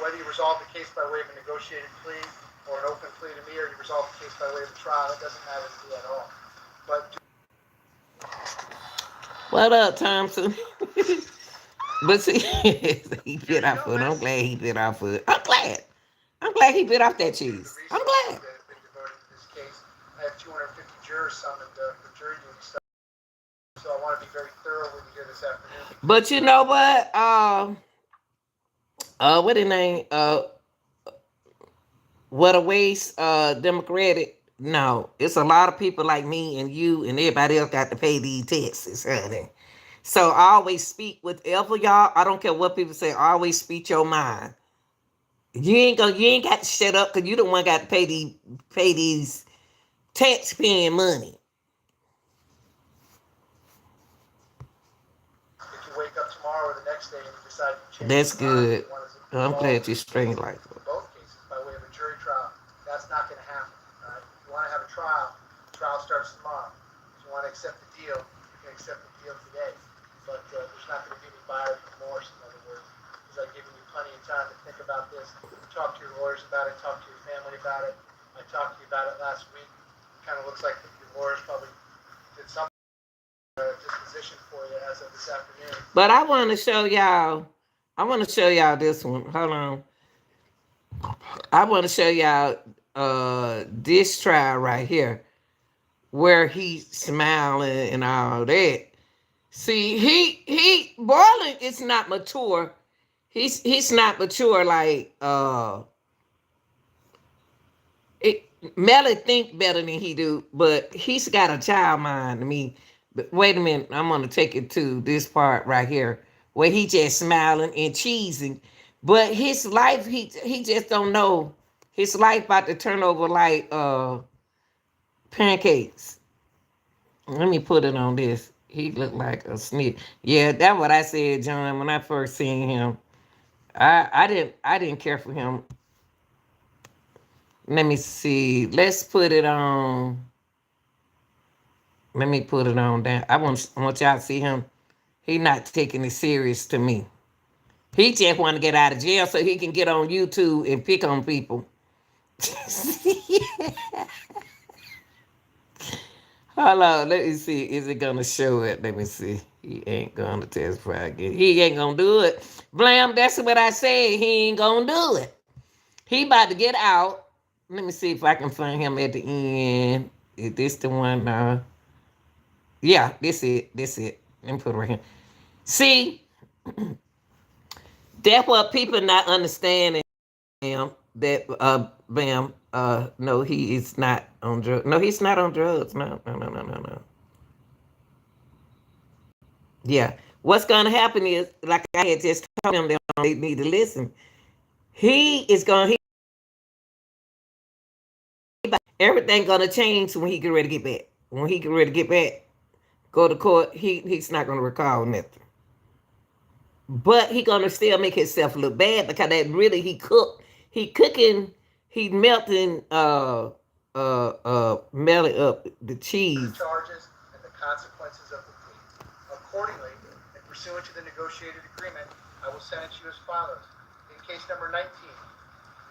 Whether you resolve the case by way of a negotiated plea or an open plea to me, or you resolve the case by way of a trial, it doesn't matter to me at all. But What up, Thompson? But see, he bit off foot. I'm glad he bit off foot. I'm glad he bit off that cheese. I'm glad. that have been devoted to this case. I have 250 jurors summoned for jury duty stuff, so I want to be very thorough with you here this afternoon. But you know what? What his name? What a waste. Democratic. No, it's a lot of people like me and you and everybody else got to pay these taxes, honey. So always speak whatever y'all. I don't care what people say. Always speak your mind. You ain't got to shut up because you the one got to pay these tax-paying money. If you wake up tomorrow or the next day and you decide to change That's your mind, good. you want to I'm glad resolve you straight like in that. both cases by way of a jury trial, that's not going to happen. All right? If you want to have a trial, the trial starts tomorrow. If you want to accept the deal, you can accept the deal today. But there's not going to be any buyer's remorse, in other words, because I've given you plenty of time to think about this, talk to your lawyers about it, talk to your family about it. I talked to you about it last week. It kind of looks like your lawyers probably did some disposition for you as of this afternoon. But I want to show y'all. This one. Hold on. I want to show y'all this trial right here, where he's smiling and all that. See, he Borland is not mature. He's not mature like Melly think better than he do, but he's got a child mind to me. But wait a minute, I'm gonna take it to this part right here where he just smiling and cheesing. But his life, he just don't know. His life about to turn over like pancakes. Let me put it on this. He looked like a snitch. Yeah, that's what I said, John, when I first seen him. I didn't care for him. Let me see. Let's put it on. Let me put it on down. I want y'all to see him. He not taking it serious to me. He just want to get out of jail so he can get on YouTube and pick on people. Hold on, let me see. Is it gonna show it? Let me see. He ain't gonna testify again. He ain't gonna do it. Blam, that's what I said. He ain't gonna do it. He about to get out. Let me see if I can find him at the end. Is this the one now? Yeah, this it. Let me put it right here. See, that's what people not understanding him. that ma'am, no, he is not on drugs. No, he's not on drugs. No, no, no, no, no, no. Yeah. What's gonna happen is, like I had just told them, they need to listen. He is gonna everything gonna change when he get ready to get back. When he get ready to get back, go to court, he's not gonna recall nothing. But he gonna still make himself look bad because that really he cooking, he melting melting up the cheese. Charges and the consequences of the plea. Accordingly, and pursuant to the negotiated agreement, I will sentence you as follows. In case number 19,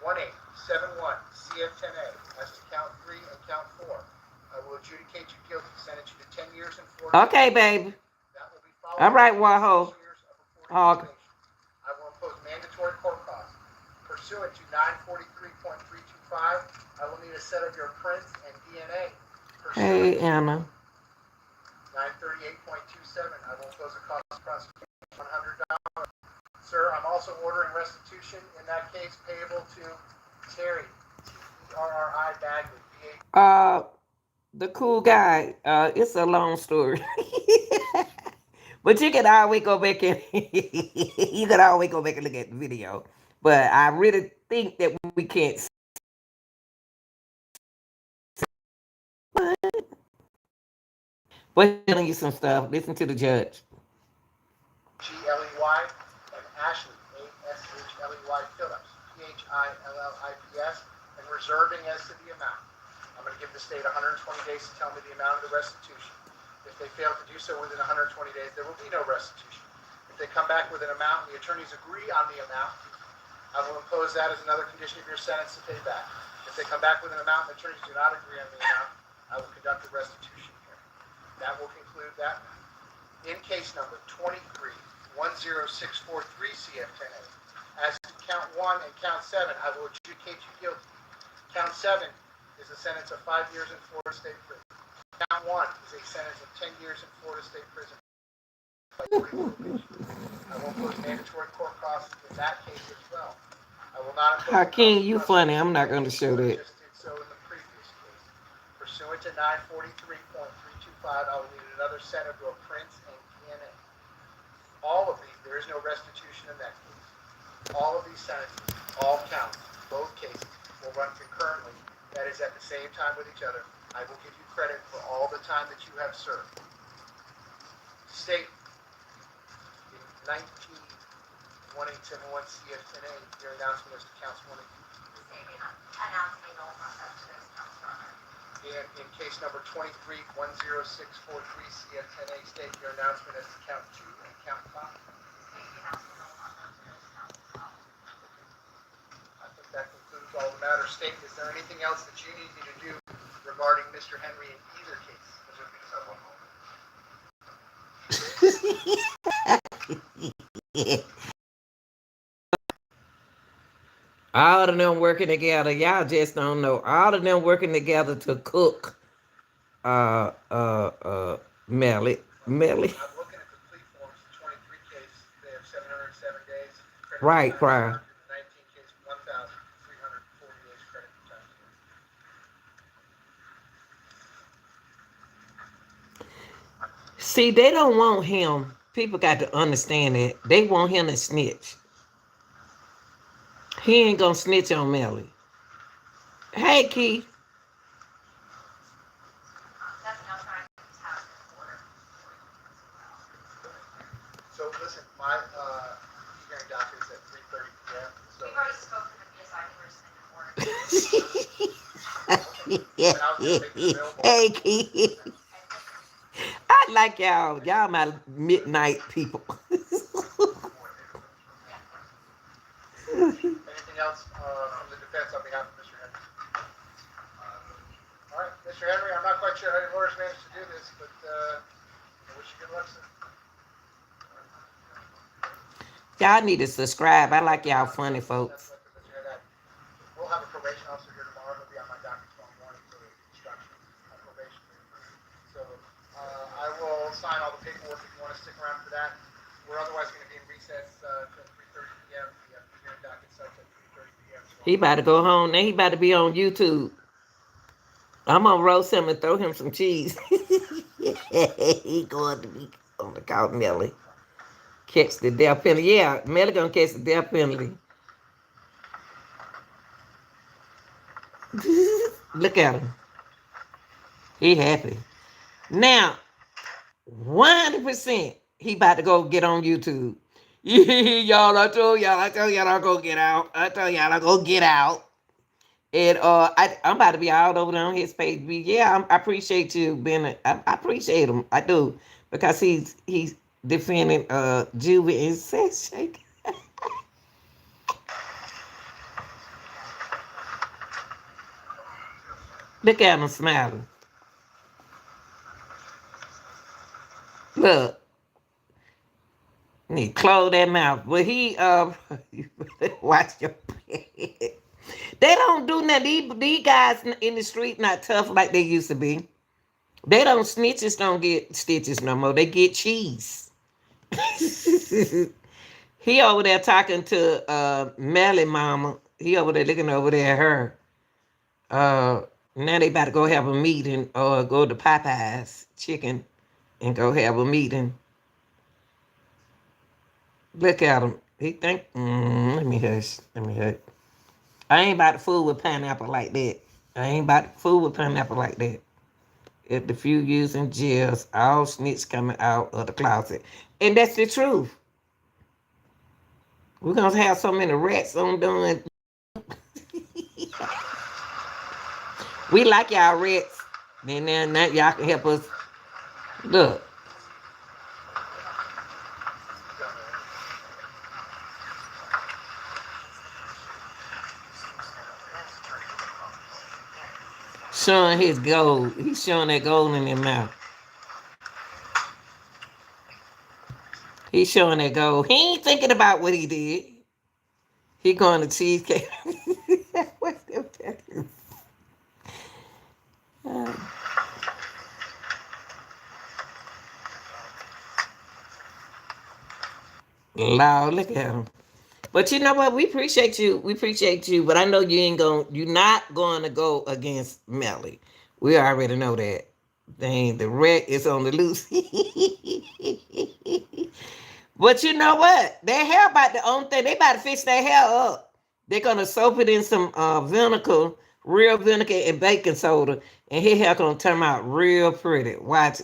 1871 CF10A, as to count 3 and count 4, I will adjudicate you guilty, sentence you to 10 years in Florida. Okay, baby. That will be followed All right, by 6 Waho. years of reporting Hog. probation. I will impose mandatory court costs. Pursuant to 943.325, I will need a set of your prints and DNA. Hey, Anna. 938.27, I will impose a cost of prosecution of $100. Sir, I'm also ordering restitution in that case payable to Terry, Terri Bagley, The cool guy. It's a long story. But you can always go back and you can always go back and look at the video. But I really think that we can't. But telling you some stuff. Listen to the judge. Gley and Ashley, Ashley Phillips, Phillips, and reserving as to the amount. I'm going to give the state 120 days to tell me the amount of the restitution. If they fail to do so within 120 days, there will be no restitution. If they come back with an amount and the attorneys agree on the amount, I will impose that as another condition of your sentence to pay back. If they come back with an amount and the attorneys do not agree on the amount, I will conduct a restitution hearing. That will conclude that. In case number 23-10643 CF10A, as to count 1 and count 7, I will adjudicate you guilty. Count 7 is a sentence of 5 years in Florida State Prison. Count 1 is a sentence of 10 years in Florida State Prison. I will impose mandatory court costs in that case as well. I will not impose. Hakeem, you funny. I'm not going to show that. Just did so in the previous case. Pursuant to 943.325, I will need another set of your prints and DNA. All of these, there is no restitution in that case. All of these sentences, all counts, both cases, will run concurrently. That is at the same time with each other. I will give you credit for all the time that you have served. State, in 19-1871 CF10A, your announcement as to counts 1 and 2. In case number 23-10643 CF10A, state your announcement as to count 2 and count 5. I think that concludes all the matters. State, is there anything else that you need me to do regarding Mr. Henry in either case? All of them working together. Y'all just don't know. All of them working together to cook Melly. I'm looking at the plea forms, the 23 case, they have 707 days. Right, prior. The 19 case, 1,340 days credit for time. See, they don't want him. People got to understand that. They want him to snitch. He ain't gonna snitch on Melly. Hey, Keith. So listen, my hearing docket is at 3:30 p.m. So We've already spoken to the BSI in Hey, Keith. I like y'all. Y'all my midnight people. anything else from the defense on behalf of Mr. Henry? All right, Mr. Henry, I'm not quite sure how your lawyers managed to do this, but I wish you good luck, sir. Y'all need to subscribe. I like y'all funny folks. We'll have a probation officer here tomorrow. He'll be on my docket tomorrow morning for instruction on probation. So I will sign all the paperwork if you want to stick around for that. We're otherwise going to be in recess until 3:30 p.m. The hearing docket starts at 3:30 p.m. So He about to go home. Now he about to be on YouTube. I'm gonna roast him and throw him some cheese. He going to be on the couch, Melly. Catch the death penalty. Yeah, Melly gonna catch the death penalty. Look at him. He happy. Now, 100%, he about to go get on YouTube. Y'all, I told y'all I go get out. I told y'all I go get out. And I'm about to be all over there on his page. Yeah, I appreciate you being. I appreciate him. I do because he's defending Juvie and sex shake. Look at him smiling. Look, he close that mouth. But he watch your head. They don't do nothing. These guys in the street not tough like they used to be. They don't snitches don't get stitches no more. They get cheese. He over there talking to Melly Mama. He over there looking over there at her. Now they about to go have a meeting or go to Popeye's Chicken and go have a meeting. Look at him. He think, let me hush. Let me hush. I ain't about to fool with pineapple like that. I ain't about to fool with pineapple like that. If the few years in jails, all snitch coming out of the closet. And that's the truth. We're going to have so many rats on doing. We like y'all rats. Then now y'all can help us. Look. Showing his gold. He's showing that gold in his mouth. He's showing that gold. He ain't thinking about what he did. He going to cheesecake. What's that? Lord, look at him. But you know what? We appreciate you. We appreciate you. But I know you're not going to go against Melly. We already know that. Dang, the wreck is on the loose. But you know what? Their hair about the only thing. They about to fix their hair up. They're going to soak it in some vinegar, real vinegar and baking soda. And his hair going to turn out real pretty. Watch.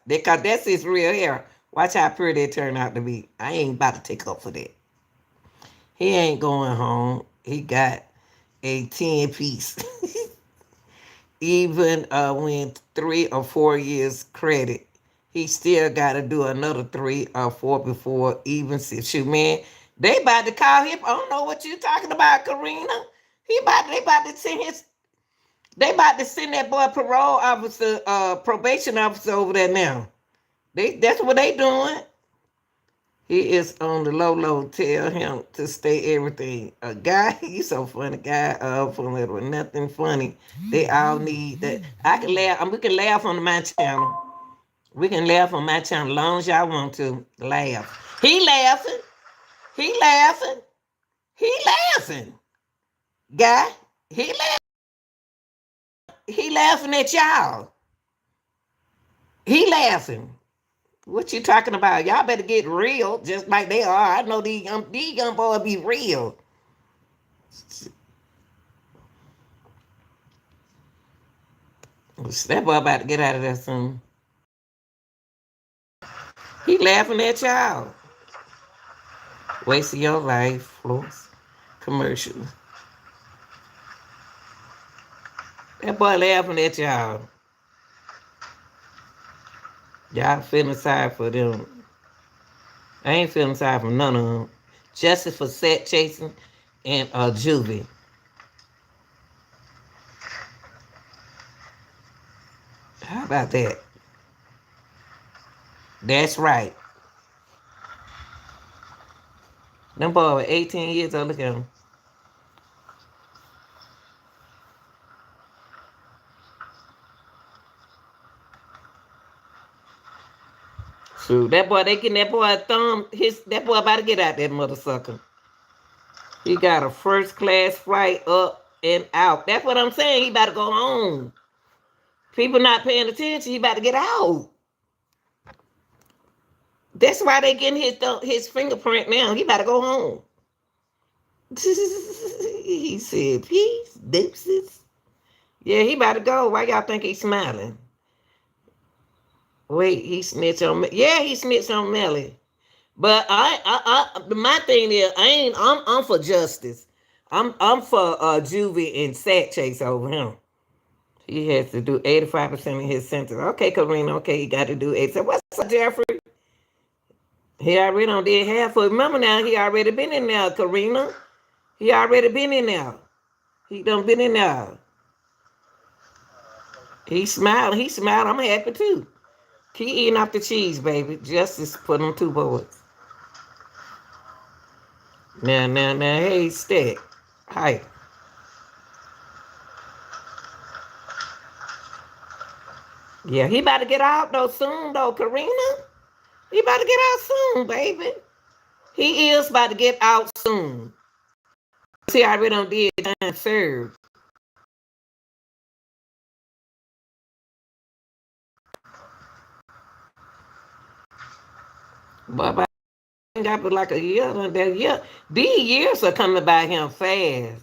Because that's his real hair. Watch how pretty it turned out to be. I ain't about to take up for that. He ain't going home. He got a 10-piece. Even when 3 or 4 years credit, he still got to do another 3 or 4 before even shoot, man. They about to call him. I don't know what you talking about, Karina. They about to send that boy parole officer, probation officer over there now. That's what they doing. He is on the low. Tell him to stay everything. A guy, you so funny, guy. From little nothing funny. They all need that. I can laugh. We can laugh on my channel. We can laugh on my channel as long as y'all want to laugh. He laughing. Guy, he laughing at y'all. He laughing. What you talking about? Y'all better get real, just like they are. I know these young boys be real. That boy about to get out of there soon. He laughing at y'all. Wasting your life, floors, commercials. That boy laughing at y'all. Y'all feeling sorry for them. I ain't feeling sorry for none of them. Justice for set chasing and Juvie. How about that? That's right. Them boy were 18 years old. Look at him. So that boy, they getting that boy a thumb. That boy about to get out that mother sucker. He got a first class flight up and out. That's what I'm saying. He about to go home. People not paying attention. He about to get out. That's why they getting his fingerprint now. He about to go home. He said, peace, deuces. Yeah, he about to go. Why y'all think he's smiling? Wait, he snitched on me. Yeah, he snitched on Melly. But my thing is, I'm for justice. I'm for Juvie and Sat Chase over him. He has to do 85% of his sentence. Okay, Karina. Okay, he got to do 8. So what's up, Jeffrey? He already done did half of it. Remember now, he already been in there, Karina. He already been in there. He done been in there. He smiled. He smiled. I'm happy too. Keep eating off the cheese, baby. Justice put on 2 boards. Now, hey, Stack. Hi. Yeah, he about to get out though soon though, Karina. He about to get out soon, baby. He is about to get out soon. See, I already done did time served. But I got like a year. That year, these years are coming by him fast.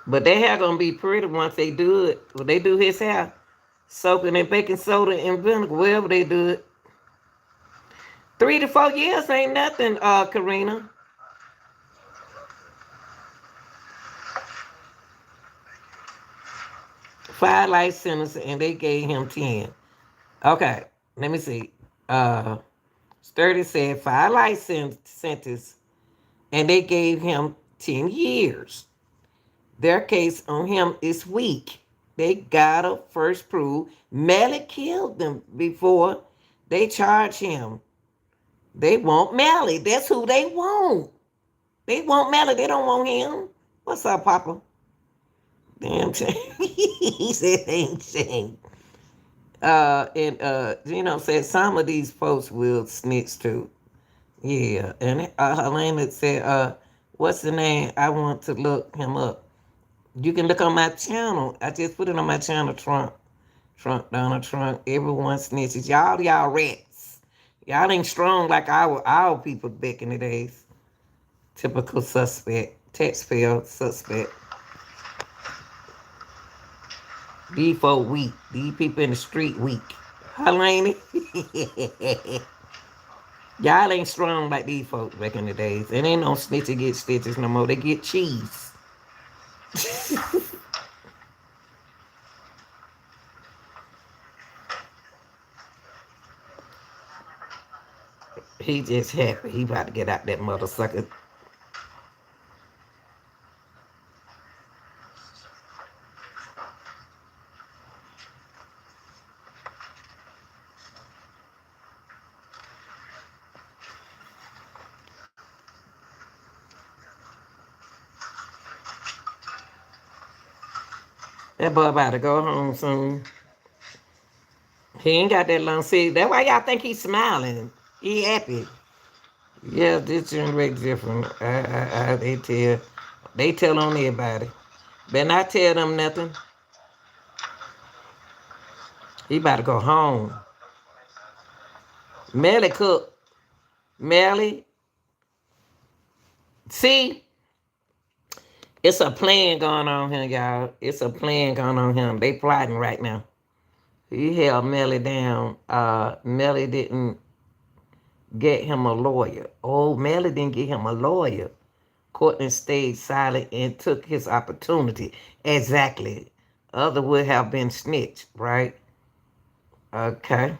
But their hair gonna be pretty once they do it. When they do his hair, soaking in baking soda and vinegar, wherever they do it. 3 to 4 years ain't nothing, Karina. Five life sentences and they gave him 10. Okay, let me see. Sturdy said 5 life sentences and they gave him 10 years. Their case on him is weak. They gotta first prove Melly killed them before they charge him. They want Melly. That's who they want. They want Melly. They don't want him. What's up, Papa? Damn shame. He said ain't shame. And Gino said some of these folks will snitch too. Yeah. And Helena said, what's the name? I want to look him up. You can look on my channel. I just put it on my channel, Trump, Donald Trump. Everyone snitches. Y'all rats. Y'all ain't strong like our people back in the days. Typical suspect. Taxpayer suspect. These folk weak. These people in the street weak. Helene. Y'all ain't strong like these folks back in the days. And ain't no snitches get stitches no more. They get cheese. He just happy. He about to get out that mother sucker. That boy about to go home soon. He ain't got that long. See, that's why y'all think he's smiling. He happy. Yeah, this generation different. They tell on everybody. Better not tell them nothing. He about to go home. Melly cook. Melly. See, it's a plan going on here, y'all. It's a plan going on here. They plotting right now. He held Melly down. Melly didn't get him a lawyer. Oh, Melly didn't get him a lawyer. Cortlen stayed silent and took his opportunity. Exactly. Other would have been snitched, right? Okay.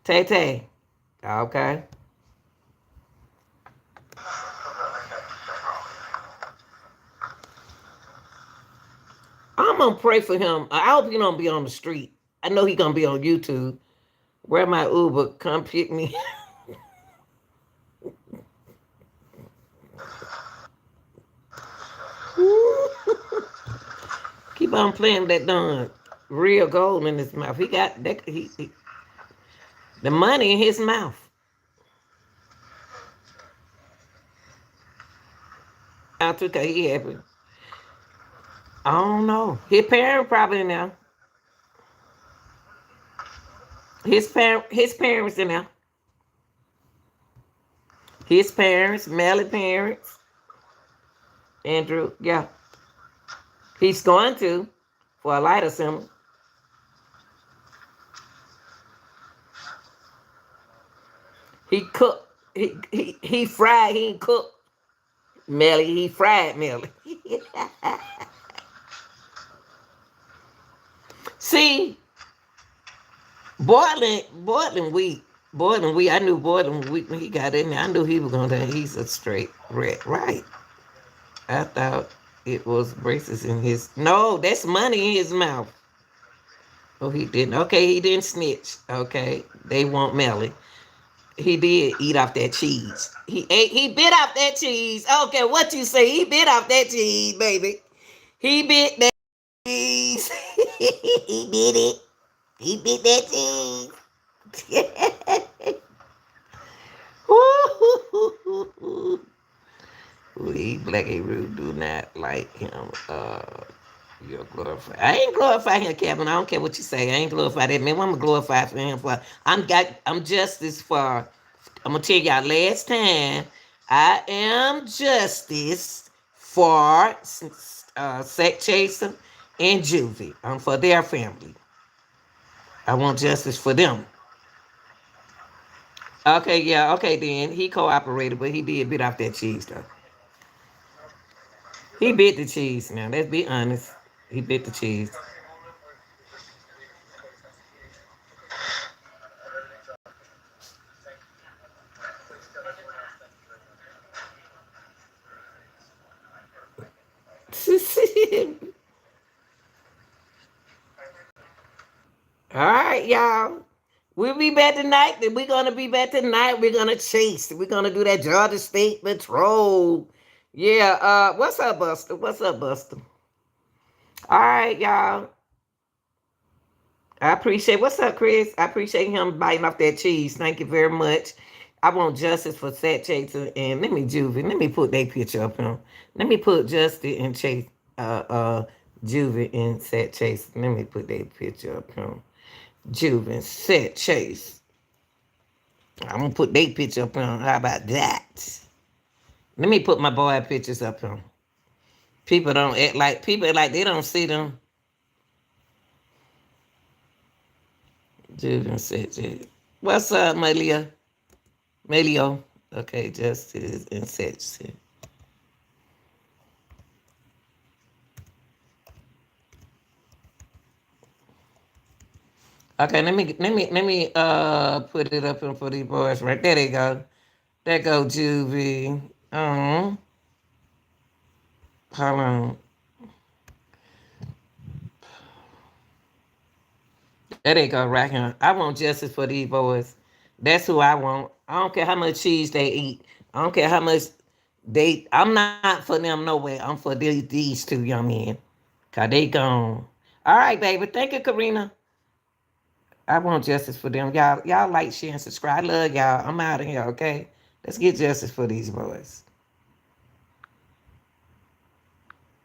Tay. Okay. I'm gonna pray for him. I hope he don't be on the street. I know he gonna be on YouTube. Where my Uber? Come pick me. Keep on playing that darn real gold in his mouth. He got that. The money in his mouth. Out too, cause he happy. I don't know. His parent probably in there. His parents in there. His parents, Melly parents, Andrew. Yeah, he's going to for a light assembly. He cooked. He fried. He ain't cooked Melly. He fried Melly. See, Boiling weak. Boiling weak. I knew Boiling weak when he got in there. I knew he was gonna die. He's a straight red. Right. I thought it was braces in his. No, that's money in his mouth. Oh, he didn't. Okay, he didn't snitch. Okay, they want Melly. He did eat off that cheese. He ate. He bit off that cheese. Okay, what you say? He bit off that cheese, baby. He bit that cheese. He bit it. He bit that cheese. We Black Rude do not like him. You're glorified. I ain't glorify him, Kevin. I don't care what you say. I ain't glorify that man. I'm glorified for him. I'm justice for. I'm gonna tell y'all last time. I am justice for Sack Chaser and Juvie. For their family. I want justice for them. Okay, yeah, okay then. He cooperated, but he did bit off that cheese though. He bit the cheese now. Let's be honest. He bit the cheese. All right, y'all. We'll be back tonight. We're gonna be back tonight. We're gonna chase. We're gonna do that Georgia State Patrol. Yeah. What's up, Buster? What's up, Buster? All right, y'all. I appreciate. What's up, Chris? I appreciate him biting off that cheese. Thank you very much. I want justice for Sat Chaser and let me Juvie. Let me put that picture up here. Let me put Justice and Chase. Juvie and Sat Chase. Let me put that picture up here. Juvie and Sat Chase. I'm gonna put their picture up here. How about that? Let me put my boy pictures up here. People don't act like they don't see them. Juvie and Sat Chase. What's up, Malia? Melio. Okay, Justice and Sat Chase. Okay, let me put it up in for these boys right there. They go. There go Juvie. Hold on. There they go right here. I want justice for these boys. That's who I want. I don't care how much cheese they eat. I don't care how much they. I'm not for them nowhere. I'm for these two young men. Cause they gone. All right, baby. Thank you, Karina. I want justice for them. Y'all like, share, and subscribe. I love y'all. I'm out of here, okay? Let's get justice for these boys.